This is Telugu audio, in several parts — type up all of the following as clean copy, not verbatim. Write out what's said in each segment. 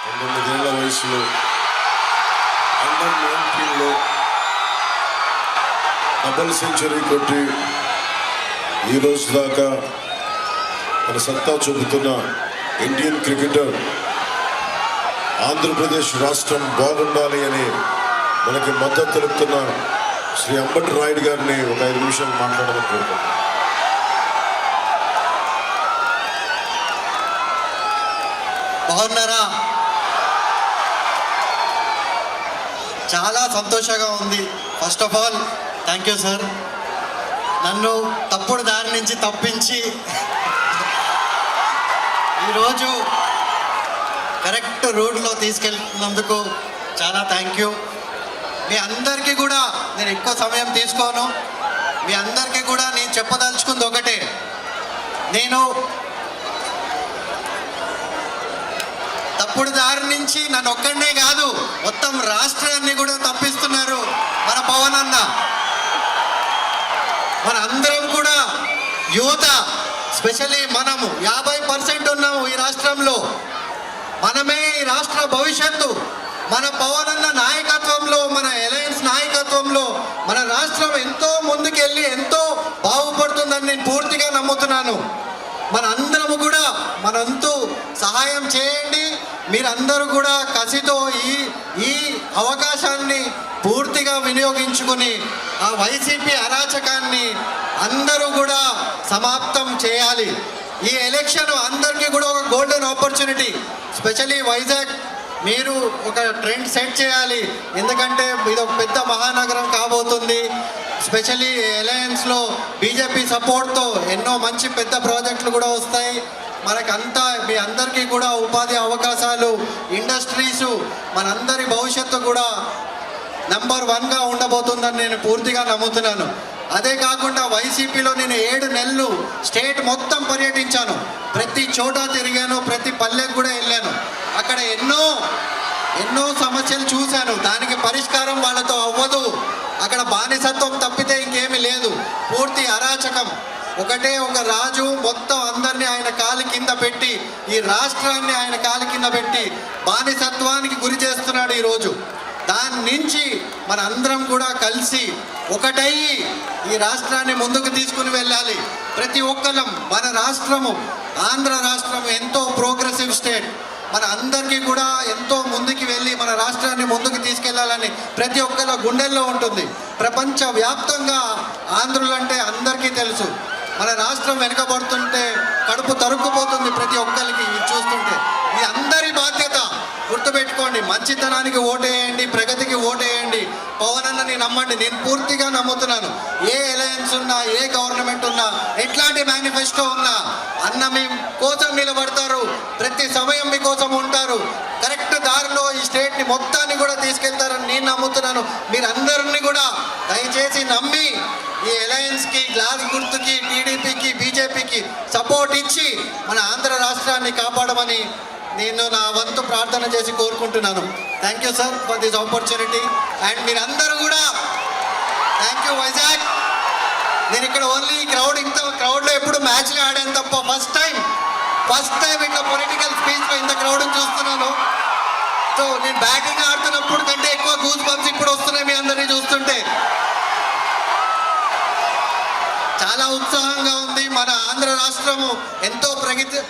19 ఏళ్ల వయసులో అండర్ 19లో డబుల్ సెంచరీ కొట్టి ఈ రోజు దాకా మన సత్తా చూపుతున్న ఇండియన్ క్రికెటర్, ఆంధ్రప్రదేశ్ రాష్ట్రం బాగుండాలి అని మనకి మద్దతు తెలుపుతున్న శ్రీ అంబటి రాయుడు గారిని ఒక 5 నిమిషాలు మాట్లాడమని కోరుకుంటున్నాను. బాగున్నారా? చాలా సంతోషంగా ఉంది. First of all thank you sir, నన్ను తప్పుడు దారి నుంచి తప్పించి ఈరోజు కరెక్ట్ రోడ్లో తీసుకెళ్తున్నందుకు చాలా థ్యాంక్ యూ. మీ అందరికీ కూడా నేను ఎక్కువ సమయం తీసుకోను. మీ అందరికీ కూడా నేను చెప్పదలుచుకుంది ఒకటే, నేను తప్పుడు దారి నుంచి నన్ను ఒక్కడనే కాదు మొత్తం రాష్ట్రాన్ని కూడా తప్పిస్తున్నారు మన పవన్ అన్న. మన అందరం కూడా యువత, స్పెషల్లీ మనము 50% ఉన్నాము ఈ రాష్ట్రంలో. మనమే ఈ రాష్ట్ర భవిష్యత్తు. మన పవన్ అన్న నాయకత్వంలో, మన అలయన్స్ నాయకత్వంలో మన రాష్ట్రం ఎంతో ముందుకెళ్ళి ఎంతో బాగుపడుతుందని నేను పూర్తిగా నమ్ముతున్నాను. మన అందరము కూడా మనంతు సహాయం చేయండి. మీరందరూ కూడా కసితో ఈ అవకాశాన్ని పూర్తిగా వినియోగించుకుని ఆ వైసీపీ అరాచకాన్ని అందరూ కూడా సమాప్తం చేయాలి. ఈ ఎలక్షన్ అందరికీ కూడా ఒక గోల్డెన్ ఆపర్చునిటీ. స్పెషల్లీ వైజాగ్ మీరు ఒక ట్రెండ్ సెట్ చేయాలి. ఎందుకంటే ఇది ఒక పెద్ద మహానగరం కాబోతుంది. స్పెషల్లీ అలయన్స్లో బీజేపీ సపోర్ట్తో ఎన్నో మంచి పెద్ద ప్రాజెక్టులు కూడా వస్తాయి. మనకంతా మీ అందరికీ కూడా ఉపాధి అవకాశాలు, ఇండస్ట్రీసు, మనందరి భవిష్యత్తు కూడా నెంబర్ 1గా ఉండబోతుందని నేను పూర్తిగా నమ్ముతున్నాను. అదే కాకుండా వైసీపీలో నేను 7 నెలలు స్టేట్ మొత్తం పర్యటించాను. ప్రతి చోట తిరిగాను, ప్రతి పల్లెకు కూడా వెళ్ళాను. అక్కడ ఎన్నో సమస్యలు చూశాను. దానికి పరిష్కారం వాళ్ళతో అవ్వదు. అక్కడ బానిసత్వం తప్పితే ఇంకేమీ లేదు. పూర్తి అరాచకం. ఒకటే ఒక రాజు మొత్తం అందరినీ ఆయన కాలి కింద పెట్టి, ఈ రాష్ట్రాన్ని ఆయన కాలి కింద పెట్టి బానిసత్వానికి గురి చేస్తున్నాడు ఈరోజు. దాని నుంచి మన అందరం కూడా కలిసి ఒకటయ్యి ఈ రాష్ట్రాన్ని ముందుకు తీసుకుని వెళ్ళాలి. ప్రతి ఒక్కరం మన రాష్ట్రము, ఆంధ్ర రాష్ట్రం ఎంతో ప్రోగ్రెసివ్ స్టేట్. మన అందరికీ కూడా ఎంతో ముందుకు వెళ్ళి మన రాష్ట్రాన్ని ముందుకు తీసుకెళ్లాలని ప్రతి ఒక్కరి గుండెల్లో ఉంటుంది. ప్రపంచ వ్యాప్తంగా ఆంధ్రులంటే అందరికీ తెలుసు. మన రాష్ట్రం వెనుకబడుతుంటే కడుపు తరుక్కుపోతుంది ప్రతి ఒక్కరికి చూస్తుంటే. ఇది అందరి బాధ్యత. గుర్తుపెట్టుకోండి, మంచితనానికి ఓటేయండి, ప్రగతికి ఓటేయండి. పవన్ అన్నని నమ్మండి. నేను పూర్తిగా నమ్ముతున్నాను. ఏ అలయన్స్ ఉన్నా, ఏ గవర్నమెంట్ ఉన్నా, ఎట్లాంటి మేనిఫెస్టో ఉన్నా అన్న మీ కోసం నిలబడతారు. ప్రతి సమయం మీకోసం ఉంటారు. కరెక్ట్ దారిలో ఈ స్టేట్ని మొత్తాన్ని కూడా తీసుకెళ్తారని నేను నమ్ముతున్నాను. మీరందరినీ కూడా దయచేసి నమ్మి ఈ అలయన్స్కి, గ్లాస్ గుర్తుకి, టీడీపీకి, బీజేపీకి సపోర్ట్ ఇచ్చి మన ఆంధ్ర రాష్ట్రాన్ని కాపాడమని నేను నా వంతు ప్రార్థన చేసి కోరుకుంటున్నాను. Thank you sir for this opportunity. And మీరందరూ కూడా థ్యాంక్ యూ వైజాగ్. నేను ఇక్కడ ఓన్లీ క్రౌడ్లో ఎప్పుడు మ్యాచ్లు ఆడాను తప్ప ఫస్ట్ టైం ఇట్లా పొలిటికల్ స్పీచ్లో ఇంత క్రౌడ్ని చూస్తున్నాను. సో నేను బ్యాటింగ్ ఆడుతున్నప్పుడు కంటే ఎక్కువ గూస్ బంప్స్ ఇప్పుడు వస్తున్నాయి మీ అందరినీ చూస్తుంటే. చాలా ఉత్సాహంగా ఉంది. మన ఆంధ్ర రాష్ట్రము ఎంతో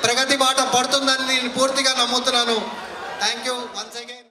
ప్రగతి బాట పడుతుందని నేను పూర్తిగా నమ్ముతున్నాను. Thank you once again.